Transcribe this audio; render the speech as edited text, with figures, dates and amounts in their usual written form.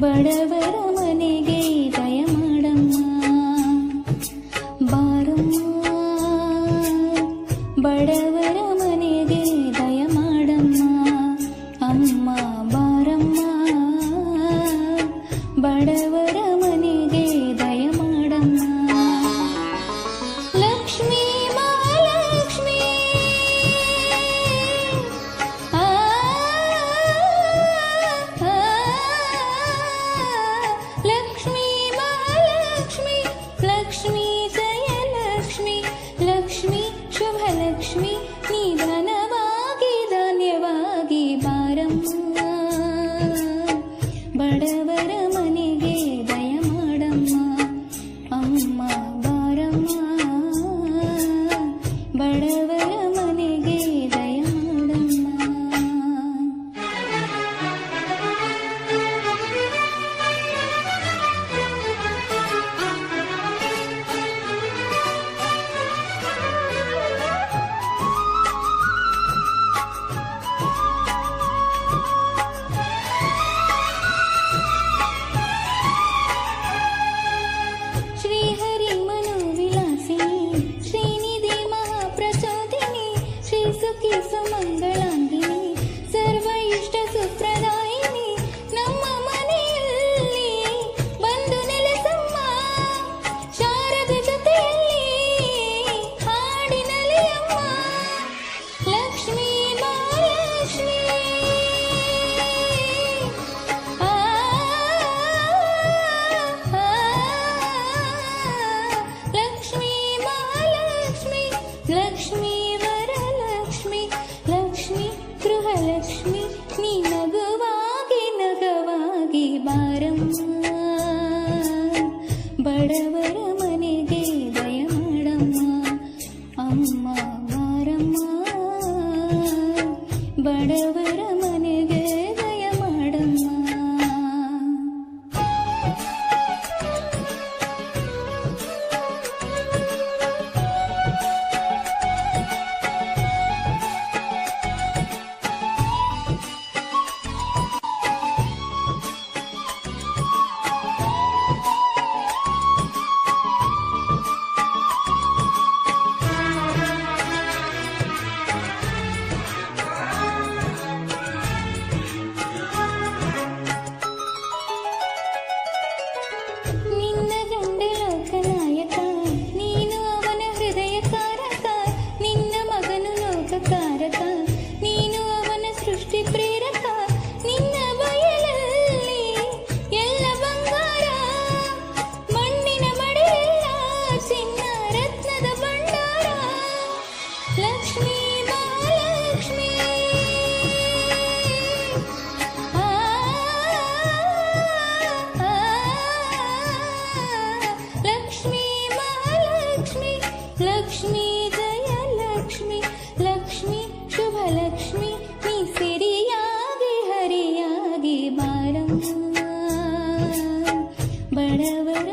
ಬಡವರ ಮನೆಗೆ ದಯ ಮಾಡಮ್ಮ ಬಾರಮ್ಮ, ಬಡವರ ಮನೆಗೆ ದಯ ಮಾಡಮ್ಮ ಅಮ್ಮ ಬಾರಮ್ಮ, ಬಡವರ ಮನೆಗೆ ದಯ ಮಾಡಮ್ಮ. ಲಕ್ಷ್ಮೀ ಮಹಾಲಕ್ಷ್ಮೀ ಲಕ್ಷ್ಮೀ ಮಹಾಲಕ್ಷ್ಮೀ, ಲಕ್ಷ್ಮೀ ಜಯಲಕ್ಷ್ಮೀ, ಲಕ್ಷ್ಮೀ ಶುಭಲಕ್ಷ್ಮೀ, ನಿಧನವಾಗಿ ಧಾನ್ಯವಾಗಿ ಬಾರಮ್ಮ, ಬಡವರ ಮನೆಗೆ ದಯ ಮಾಡಮ್ಮ ಅಮ್ಮ ಬಾರಮ್ಮ, ಬಡವರ ಮನೆಗೆ ದಯ ಮಾಡಮ್ಮ. ಶ್ರೀಹರಿ ಮನೋವಿಲಾಸಿನಿ, ಶ್ರೀನಿಧಿ ಮಹಾಪ್ರಚೋದಿನಿ, ಶ್ರೀ ಸುಖಿ ಸುಮಂಗಳಾಂಗಿನಿ, ಸರ್ವ ಇಷ್ಟ ಸುಪ್ರದಾಯಿನಿ, ನಮ್ಮ ಮನೆಯಲ್ಲಿ ಬಂದು ನೆಲೆಸಮ್ಮ, ಶಾರದೆ ಜೊತೆಯಲ್ಲಿ ಹಾಡಿನಲಿ ಅಮ್ಮ. ಲಕ್ಷ್ಮೀ ಮಹಾಲಕ್ಷ್ಮೀ ಲಕ್ಷ್ಮೀ ಮಹಾಲಕ್ಷ್ಮೀ, ಲಕ್ಷ್ಮೀ ವರಲಕ್ಷ್ಮೀ, ಲಕ್ಷ್ಮೀ ಗೃಹಲಕ್ಷ್ಮೀ, ನೀ ನಗುವಾಗಿ ನಗವಾಗಿ ಬಾರಮ್ಮ, ಬಡವರ ಮನೆಗೆ ದಯ ಮಾಡಮ್ಮ ಅಮ್ಮ ಬಾರಮ್ಮ, ಬಡವರ ಮನೆಗೆ ದಯ ಮಾಡಮ್ಮ. ನಿನ್ನ ಗಂಡ ಲೋಕನಾಯಕ, ನೀನು ಅವನ ಹೃದಯಕಾರಕ, ನಿನ್ನ ಮಗನು ಲೋಕಕಾರಕ, ನೀನು ಅವನ ಸೃಷ್ಟಿ ಪ್ರೇರಕ, ನಿನ್ನ ಬಯಲಲ್ಲಿ ಎಲ್ಲ ಬಂಗಾರ, ಮಣ್ಣಿನ ಮಡಿಯೆಲ್ಲ ಚಿನ್ನ ರತ್ನದ ಭಂಡಾರ. ಲಕ್ಷ್ಮೀ ಮಹಾಲಕ್ಷ್ಮೀ ಲಕ್ಷ್ಮೀ ಮಹಾಲಕ್ಷ್ಮೀ, ಲಕ್ಷ್ಮೀ ಜಯಲಕ್ಷ್ಮೀ, ಲಕ್ಷ್ಮೀ ಶುಭಲಕ್ಷ್ಮೀ, ನೀ ಸಿರಿಯಾಗಿ ಹರಿಯಾಗಿ ಬಾರಮ್ಮ, ಬಡವರ